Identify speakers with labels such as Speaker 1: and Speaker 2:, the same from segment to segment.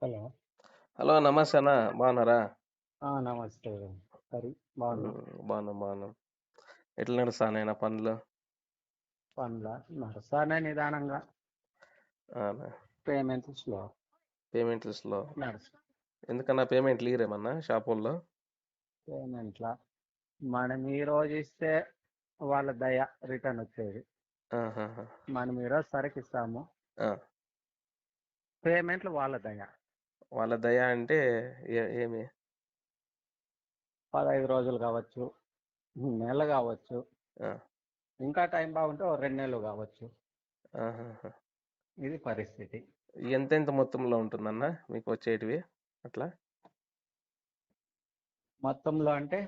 Speaker 1: Hello.
Speaker 2: Hello నమస్తే అన్న బాగున్నారా?
Speaker 1: నమస్తే. హరి. బాగున్నా.
Speaker 2: బాగున్నాం. ఎట్లా నడుస్తానైనా పనులు?
Speaker 1: పనులా నడుస్తానే నిదానంగా.
Speaker 2: అవునా?
Speaker 1: పేమెంట్స్లో
Speaker 2: పేమెంట్స్లో
Speaker 1: నడుస్తా.
Speaker 2: ఎందుకన్నా పేమెంట్లు ఇయరేమన్నా షాప్ వాళ్ళు?
Speaker 1: పేమెంట్లా మనం ఈ రోజు ఇస్తే వాళ్ళ దయ రిటర్న్ వచ్చేది.
Speaker 2: ఆహాహా.
Speaker 1: మనం ఈరోజు సరుకు ఇస్తాము,
Speaker 2: ఆ,
Speaker 1: పేమెంట్లు వాళ్ళ దయ.
Speaker 2: వాళ్ళ దయ అంటే ఏమి?
Speaker 1: 15 రోజులు కావచ్చు, నెల కావచ్చు,
Speaker 2: ఆ,
Speaker 1: ఇంకా టైం బాగుంటే ఓ 2 నెలలు కావచ్చు.
Speaker 2: ఆహాహా.
Speaker 1: ఇది పరిస్థితి.
Speaker 2: ఎంతెంత మొత్తంలో ఉంటుందన్న మీకు వచ్చేటివి అట్లా?
Speaker 1: మొత్తంలో అంటే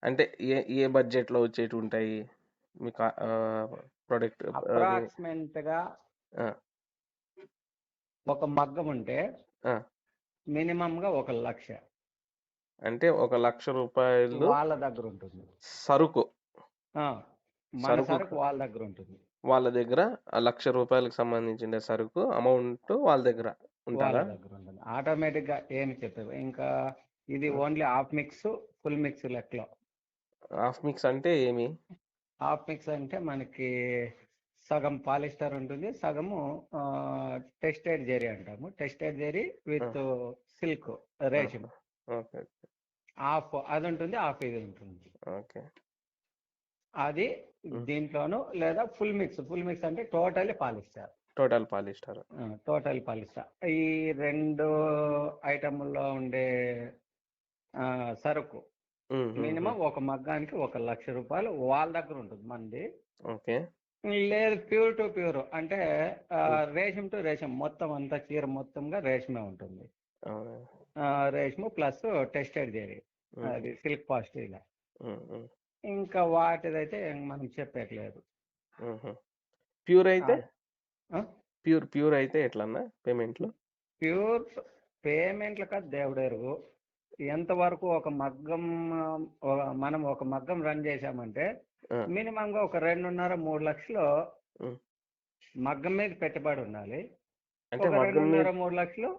Speaker 2: అంటే ఏ ఏ బడ్జెట్లో వచ్చేటివి ఉంటాయి మీకు ప్రొడక్ట్?
Speaker 1: అప్రాక్సిమేట్గా
Speaker 2: ఆ,
Speaker 1: ఒక మగ్గం ఉంటే
Speaker 2: ఆ.
Speaker 1: మినిమంగా 1 లక్ష
Speaker 2: అంటే 1,00,000 రూపాయలు
Speaker 1: వాళ్ళ దగ్గర ఉంటుంది.
Speaker 2: సరుకు.
Speaker 1: మన సరుకు వాళ్ళ దగ్గర ఉంటుంది.
Speaker 2: వాళ్ళ దగ్గర ఆ 1,00,000 రూపాయలకు సంబంధించిన సరుకు అమౌంట్ వాళ్ళ దగ్గర
Speaker 1: వాళ్ళ
Speaker 2: ఉంటుందా?
Speaker 1: దగ్గర ఉంటుంది ఆటోమేటిక్గా. ఏమి చెప్పేవి ఇంకా ఇది only half mix, full mix లెక్కలో.
Speaker 2: హాఫ్ మిక్స్ అంటే ఏమి?
Speaker 1: హాఫ్ మిక్స్ అంటే మనకి సగం పాలిస్టర్ ఉంటుంది, సగము టెస్టెడ్ జెరీ అంటాము. టెస్టెడ్ జెరీ విత్ సిల్క్ రేషం.
Speaker 2: ఓకే
Speaker 1: హాఫ్ అది ఉంటుంది, హాఫ్ ఇది ఉంటుంది.
Speaker 2: ఓకే.
Speaker 1: అది దీంట్లోను లేదా ఫుల్ మిక్స్. ఫుల్ మిక్స్ అంటే totally polyester.
Speaker 2: Total polyester.
Speaker 1: Total polyester. ఈ 2 ఐటమ్లో ఉండే సరుకు మినిమం ఒక మగ్గానికి 1,00,000 రూపాయలు వాళ్ళ దగ్గర ఉంటుంది మనది.
Speaker 2: ఓకే.
Speaker 1: లేదు ప్యూర్ టు ప్యూర్ అంటే రేషం టు రేషం మొత్తం అంతా చీర మొత్తంగా రేషమే ఉంటుంది. రేషము ప్లస్ టెస్టెడ్ జెరీ, అది సిల్క్ పాస్ట్. ఇలా ఇంకా వాటిదైతే మనం చెప్పట్లేదు.
Speaker 2: ప్యూర్ అయితే ప్యూర్ అయితే ఎట్లన్నా పేమెంట్లు?
Speaker 1: ప్యూర్ పేమెంట్లు కాదు దేవుడెరుగు. ఎంతవరకు ఒక మగ్గం మనం ఒక మగ్గం రన్ చేసామంటే మినిమంగా ఒక 2.5-3 లక్షలు మగ్గం మీద పెట్టుబడి ఉండాలి.
Speaker 2: అంటే
Speaker 1: ఒక 2.5-3 లక్షలు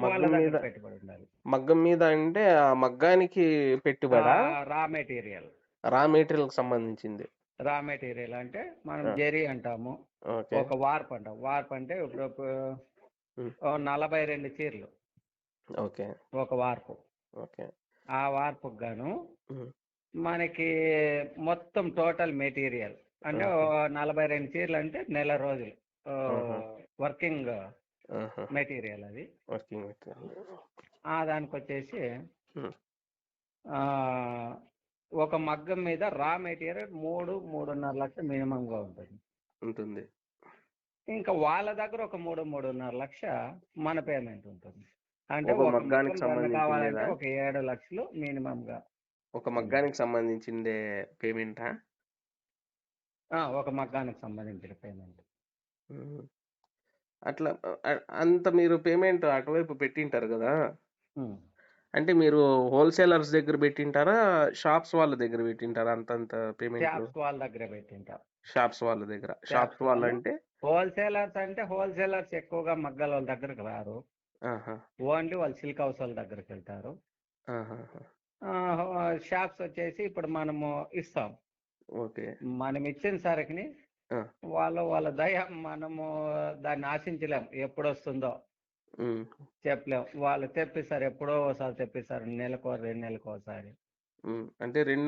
Speaker 1: వాళ్ళ దగ్గర పెట్టుబడి ఉండాలి.
Speaker 2: మగ్గం మీద అంటే ఆ మగ్గానికి పెట్టుబడా?
Speaker 1: Raw material.
Speaker 2: రా మెటీరియల్ సంబంధించింది.
Speaker 1: రా మెటీరియల్ అంటే మనం జెరీ అంటాము, ఒక వార్ప్ అంటాం. వార్ప్ అంటే ఇప్పుడు 42 చీరలు ఒక వార్పు. ఆ వార్పు గాను మనకి మొత్తం టోటల్ మెటీరియల్ అంటే 42 చీరలు అంటే నెల రోజులు వర్కింగ్ మెటీరియల్. అది దానికి వచ్చేసి ఒక మగ్గం మీద రా మెటీరియల్ 3-3.5 లక్షలు మినిమంగా ఉంటుంది. ఇంకా వాళ్ళ దగ్గర ఒక 3-3.5 లక్ష మన పేమెంట్ ఉంటుంది. అంటే ఒక మగ్గానికి కావాలంటే ఒక 7 లక్షలు మినిమంగా.
Speaker 2: ఒక మగ్గానికి సంబంధించిందే పేమెంటా?
Speaker 1: ఒక మగ్గానికి సంబంధించిన పేమెంట్.
Speaker 2: అట్లా అంత మీరు పేమెంట్ అటువైపు పెట్టింటారు కదా, అంటే మీరు హోల్సేలర్స్ దగ్గర పెట్టింటారా, షాప్స్ వాళ్ళ దగ్గర పెట్టింటారా? అంతంత పేమెంట్
Speaker 1: షాప్స్ వాళ్ళ దగ్గర పెట్టింటారు.
Speaker 2: షాప్స్ వాళ్ళ దగ్గర. షాప్స్ వాళ్ళు అంటే
Speaker 1: హోల్సేలర్స్ ఎక్కువగా మగ్గాల వాళ్ళ దగ్గరకు రారు. ఓన్లీ వాళ్ళు సిల్క్ హౌస్ వాళ్ళ దగ్గరికి వెళ్తారు. షాప్స్ వచ్చేసి ఇప్పుడు మనము ఇస్తాం. మనం ఇచ్చిన సరుకుని వాళ్ళ దయ మనము దాన్ని ఆశించలేం. ఎప్పుడు వస్తుందో చెప్పలేం. వాళ్ళు తెప్పిస్తారు, ఎప్పుడో ఒకసారి తెప్పిస్తారు, నెలకు 2 నెలలకు ఒకసారి.
Speaker 2: అంటే 2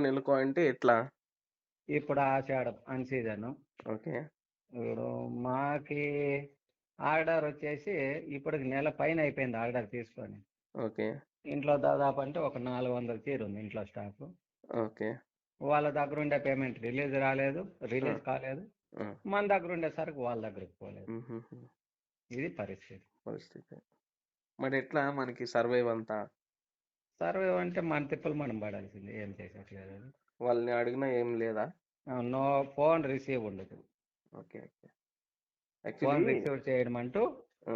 Speaker 2: నెలకో అంటే ఎట్లా?
Speaker 1: ఇప్పుడు ఆషాఢం అన్ సీజన్. ఇప్పుడు మాకి ఆర్డర్ వచ్చేసి ఇప్పటికి నెల పైన అయిపోయింది ఆర్డర్ తీసుకొని. ఇంట్లో దాదాపు అంటే ఒక 400 చీర ఉంది ఇంట్లో స్టాక్. వాళ్ళ దగ్గర ఉండే పేమెంట్ రిలీజ్ కాలేదు. మన దగ్గర ఉండే సరుకు వాళ్ళ దగ్గరికి పోలేదు. ఇది పరిస్థితి.
Speaker 2: మరి ఎట్లా మనకి సర్వైవ్ అంతా?
Speaker 1: సర్వైవ్ అంటే మన తిప్పలు మనం పడాల్సింది, ఏం చేసేట్లేదు.
Speaker 2: వాళ్ళని అడిగినా ఏం లేదా?
Speaker 1: నో ఫోన్ రిసీవ్ ఉండదు. ఫోన్ రిసీవ్ చేయడం అంటూ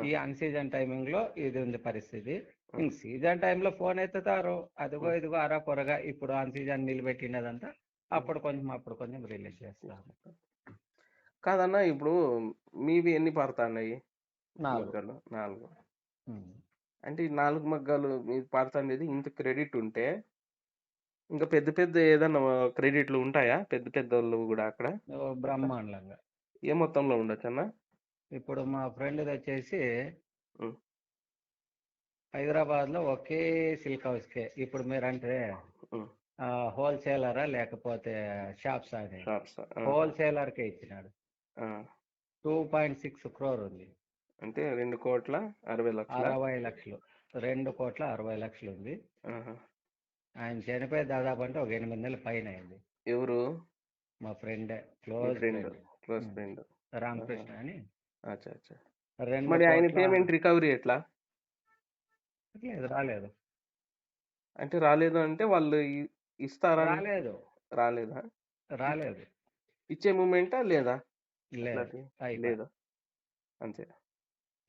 Speaker 1: ఈ అన్ సీజన్ టైమింగ్ లో ఇది ఉంది పరిస్థితి. ఇంక సీజన్ టైంలో ఫోన్ ఎత్తుతారు, అదిగో ఇదిగో అరా పొరగా. ఇప్పుడు అన్ సీజన్ నిలబెట్టినదంతా అప్పుడు కొంచెం రిలీజ్ చేస్తాము.
Speaker 2: కాదన్నా ఇప్పుడు మీవి ఎన్ని పడతాయి?
Speaker 1: 4.
Speaker 2: అంటే ఈ 4 మగ్గాలు మీరు పడతండేది ఇంత క్రెడిట్ ఉంటే, ఇంకా పెద్ద పెద్ద ఏదన్నా క్రెడిట్లు ఉంటాయా? పెద్ద పెద్దోళ్ళు గూడా అక్కడ? అట్లా?
Speaker 1: బ్రహ్మాండంగా.
Speaker 2: ఏ మొత్తంలో ఉండొచ్చన్నా?
Speaker 1: ఇప్పుడు మా ఫ్రెండ్‌దొచ్చేసి
Speaker 2: హ్మ్.
Speaker 1: హైదరాబాద్‌లో ఒకే సిల్క్ హౌస్‌కే. ఇప్పుడు మీరంటే
Speaker 2: హ్మ్.
Speaker 1: హోల్‌సేలరా లేకపోతే షాప్సా అని.
Speaker 2: షాప్స్. ఆ!
Speaker 1: హోల్‌సేలర్‌కే ఇచ్చినాడు.
Speaker 2: ఆ!
Speaker 1: 2.6 క్రోర్ ఉంది.
Speaker 2: అంటే 2,60,00,000
Speaker 1: 60 లక్షలు. 2,60,00,000 ఉంది.
Speaker 2: ఆహా!
Speaker 1: ఆయన చనిపోయి దాదాపు అంటే ఒక 8 నెలల పైన అయింది.
Speaker 2: ఎవరు?
Speaker 1: మా ఫ్రెండే,
Speaker 2: మీ
Speaker 1: క్లోజ్
Speaker 2: ఫ్రెండ్.
Speaker 1: ఫ్రెండ్.
Speaker 2: క్లోజ్
Speaker 1: హ్మ్.
Speaker 2: ఫ్రెండ్. ఆహా!
Speaker 1: రామకృష్ణ అని
Speaker 2: అచ్చా! అచ్చా!
Speaker 1: 2
Speaker 2: మరి ఆయన
Speaker 1: కోట్ల
Speaker 2: పేమెంట్ రికవరీ ఎట్లా?
Speaker 1: లేదు రాలేదు.
Speaker 2: అంటే రాలేదు అంటే వాళ్ళు ఇస్తారని
Speaker 1: రాలేదు.
Speaker 2: రాలేదా? ఇచ్
Speaker 1: రాలేదు.
Speaker 2: ఇచ్చే మూమెంటా లేదా?
Speaker 1: లేదు.
Speaker 2: అట్లాంటివి
Speaker 1: అయిపాయే.
Speaker 2: లేదా? అంతే.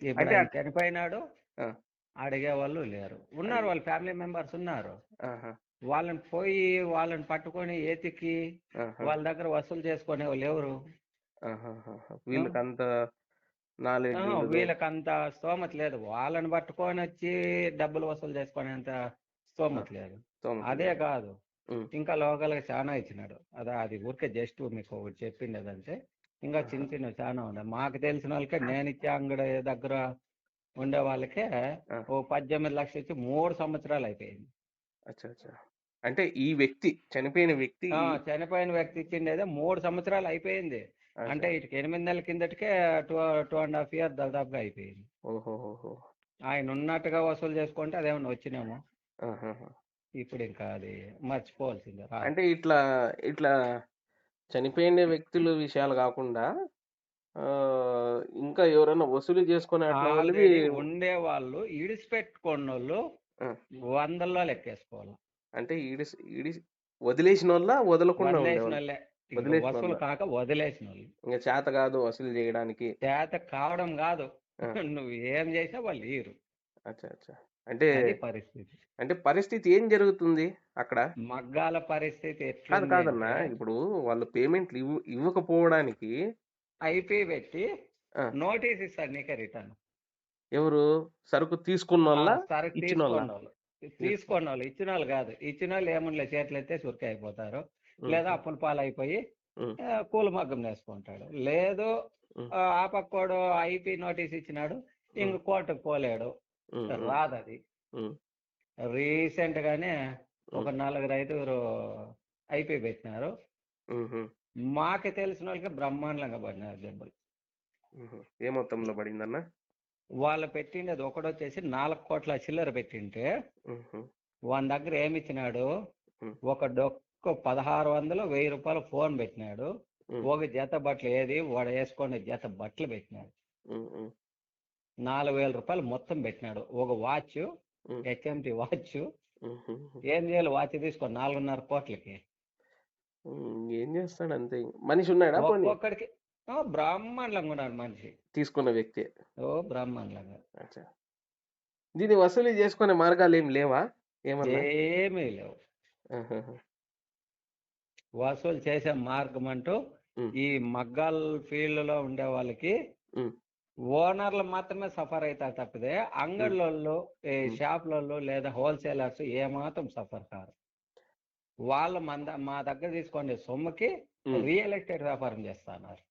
Speaker 1: ఇప్పుడు
Speaker 2: అంటే
Speaker 1: ఆయన చనిపోయినాడు.
Speaker 2: ఆ!
Speaker 1: అడిగేవాళ్ళు లేరు. ఉన్నారు,
Speaker 2: అయ్యో!
Speaker 1: వాళ్ళ ఫ్యామిలీ మెంబర్స్ ఉన్నారు.
Speaker 2: ఆహా!
Speaker 1: వాళ్ళని పట్టుకొని ఎతికి
Speaker 2: ఆహా!
Speaker 1: వాళ్ళ దగ్గర వసూలు చేసుకునేవాళ్ళు ఎవరు?
Speaker 2: ఆహాహాహా!
Speaker 1: ఆ?
Speaker 2: వీళ్ళకంత నాలెడ్జ్ ఉండదు.
Speaker 1: వీళ్ళకంత స్తోమత లేదు. వాళ్ళని పట్టుకొని వచ్చి డబ్బులు వసూలు చేసుకునేంత
Speaker 2: ఆ!
Speaker 1: స్తోమత లేదు.
Speaker 2: స్తోమత
Speaker 1: అదే
Speaker 2: లేదు.
Speaker 1: కాదు,
Speaker 2: హ్మ్.
Speaker 1: ఇంకా లోకల్గా చాలా ఇచ్చినాడు. అది ఊరికే జస్ట్ మీకు ఒకటి చెప్పిండేదంటే ఇంకా
Speaker 2: ఆహా!
Speaker 1: చిన్న చిన్నవి చాలా ఉన్నాయి. మాకు తెలిసిన వాళ్ళకే, నేను ఇచ్చే అంగడి దగ్గర ఉండే వాళ్ళకే
Speaker 2: ఆ!
Speaker 1: ఓ 18 లక్షలు ఇచ్చి 3 సంవత్సరాలు అయిపోయింది.
Speaker 2: అచ్చా! అచ్చా! అంటే ఈ వ్యక్తి చనిపోయిన వ్యక్తి
Speaker 1: చనిపోయిన వ్యక్తి ఇచ్చిండేదే 3 సంవత్సరాలు అయిపోయింది.
Speaker 2: అచ్చా!
Speaker 1: అంటే ఇటుకి 8 నెలల కిందటికే 2.5 ఇయర్ దాదాపుగా అయిపోయింది.
Speaker 2: ఓహోహోహో!
Speaker 1: ఆయన ఉన్నట్టుగా వసూలు చేసుకుంటే అదేమన్నా వచ్చినేమో.
Speaker 2: ఆహాహా!
Speaker 1: ఇప్పుడు ఇంకా అది మర్చిపోవాల్సిందే, రాదు.
Speaker 2: అంటే ఇట్లా చనిపోయిన వ్యక్తుల విషయాలు గాకుండా ఇంకా ఎవరైనా వసూలు చేసుకునే అట్లా వాళ్ళవి
Speaker 1: ఆల్రెడీ ఉండేవాళ్ళు ఇడిసిపెట్టుకున్నోళ్ళు
Speaker 2: ఆ!
Speaker 1: వందల్లో లెక్కేసుకోవాలి.
Speaker 2: అంటే ఈడిసి వదిలేసినోళ్ళా? వదలకుండా ఉండేవాళ్ళు?
Speaker 1: వదిలేసినోళ్ళే. ఇంక వసూలు
Speaker 2: వదిలేసినోళ్ళా?
Speaker 1: కాక వదిలేసినోళ్ళు.
Speaker 2: ఇంక చేత గాదు వసూలు జేయడానికి.
Speaker 1: చేత కావడం కాదు.
Speaker 2: ఆ!
Speaker 1: నువ్వు ఏం చేసినా వాళ్ళు ఇయ్యరు.
Speaker 2: అచ్చా! అచ్చా! అంటే,
Speaker 1: అది పరిస్థితి.
Speaker 2: అంటే పరిస్థితి ఏం జరుగుతుంది అక్కడ?
Speaker 1: మగ్గాల పరిస్థితి
Speaker 2: కాదు
Speaker 1: ఎట్లుంది
Speaker 2: కాదన్నా.
Speaker 1: అంటే
Speaker 2: ఇప్పుడు వాళ్ళు పేమెంట్లు ఇవ్వకపోవడానికి
Speaker 1: ఐపీ పెట్టి
Speaker 2: ఆ!
Speaker 1: నోటీస్ ఇస్తారు నీకే రిటర్న్.
Speaker 2: ఎవరు? సరుకు తీసుకున్నోళ్ళా?
Speaker 1: సరుకు
Speaker 2: ఇచ్చినోళ్ళా?
Speaker 1: తీసుకోండోళ్ళు.
Speaker 2: తీసుకో
Speaker 1: తీసుకోండోళ్ళు, ఇచ్చినోళ్ళు కాదు. ఇచ్చినోళ్ళు ఏముండలే, చేతులెత్తే సురికి అయిపోతారు. లేదా
Speaker 2: హుహు.
Speaker 1: అప్పుల పాలైపోయి
Speaker 2: హ్మ్.
Speaker 1: కూలి మగ్గం నేసుకుంటాడు. లేదు
Speaker 2: హ్మ్.
Speaker 1: ఆ పక్కోడు ఐపీ నోటీస్ ఇచ్చినాడు,
Speaker 2: హ్మ్.
Speaker 1: ఇంక కోర్టుకు పోలేడు.
Speaker 2: హ్మ్. హ్మ్.
Speaker 1: రాదది.
Speaker 2: హ్మ్.
Speaker 1: రీసెంట్ గానే
Speaker 2: హ్మ్.
Speaker 1: ఒక నలుగురు ఐదుగురు ఐపీ పెట్టినారు.
Speaker 2: హుహు.
Speaker 1: మాకు తెలిసిన వాళ్ళకి బ్రహ్మాండంగా పడినారు దెబ్బలు.
Speaker 2: హుహు. ఏ మొత్తంలో పడిందన్న?
Speaker 1: వాళ్ళు పెట్టిండేది ఒకడొచ్చేసి 4 కోట్ల చిల్లర పెట్టింటే
Speaker 2: హుహు.
Speaker 1: వాని దగ్గర ఏమిచ్చినాడు,
Speaker 2: హ్మ్.
Speaker 1: ఒక డొక్కు 1600, ₹1000 ఫోన్ పెట్టినాడు.
Speaker 2: హ్మ్.
Speaker 1: ఒక జత బట్టలు, ఏది వాడు వేసుకునే జత బట్టలు పెట్టినాడు.
Speaker 2: హ్మ్. హ్మ్.
Speaker 1: ₹4000 మొత్తం పెట్టినాడు. ఒక వాచ్,
Speaker 2: హ్మ్.
Speaker 1: HMT watch.
Speaker 2: హుహుహు.
Speaker 1: ఏం చేయాలి వాచ్ తీసుకొని 4.5 కోట్లకి?
Speaker 2: హ్మ్. ఏం చేస్తాడు అంతే. మనిషున్నాడా పోనీ?
Speaker 1: ఒక్కొక్కడికి బ్రహ్మాండంగా ఉన్నాడు మనిషి.
Speaker 2: తీసుకున్న వ్యక్తి.
Speaker 1: బ్రహ్మాండంగా.
Speaker 2: అచ్చా! దీన్ని వసూలు చేసుకునే మార్గాలేమి లేవా? ఏమన్నా?
Speaker 1: ఏమీ లేవు.
Speaker 2: ఆహాహా!
Speaker 1: వసూలు చేసే మార్గం అంటూ
Speaker 2: హ్మ్.
Speaker 1: ఈ మగ్గాల్ ఫీల్డ్‌లో ఉండే వాళ్ళకి
Speaker 2: హ్మ్.
Speaker 1: ఓనర్లు మాత్రమే సఫర్ అవుతారు తప్పితే
Speaker 2: హ్మ్.
Speaker 1: అంగడ్లోళ్ళు, ఈ
Speaker 2: హ్మ్.
Speaker 1: షాపులోళ్ళు లేదా హోల్సేలర్స్ ఏమాత్రం సఫర్ కారు. వాళ్ళు మా దగ్గర తీసుకోండి సొమ్ముకి
Speaker 2: హ్మ్.
Speaker 1: రియల్ ఎస్టేట్ వ్యాపారం చేస్తున్నారు.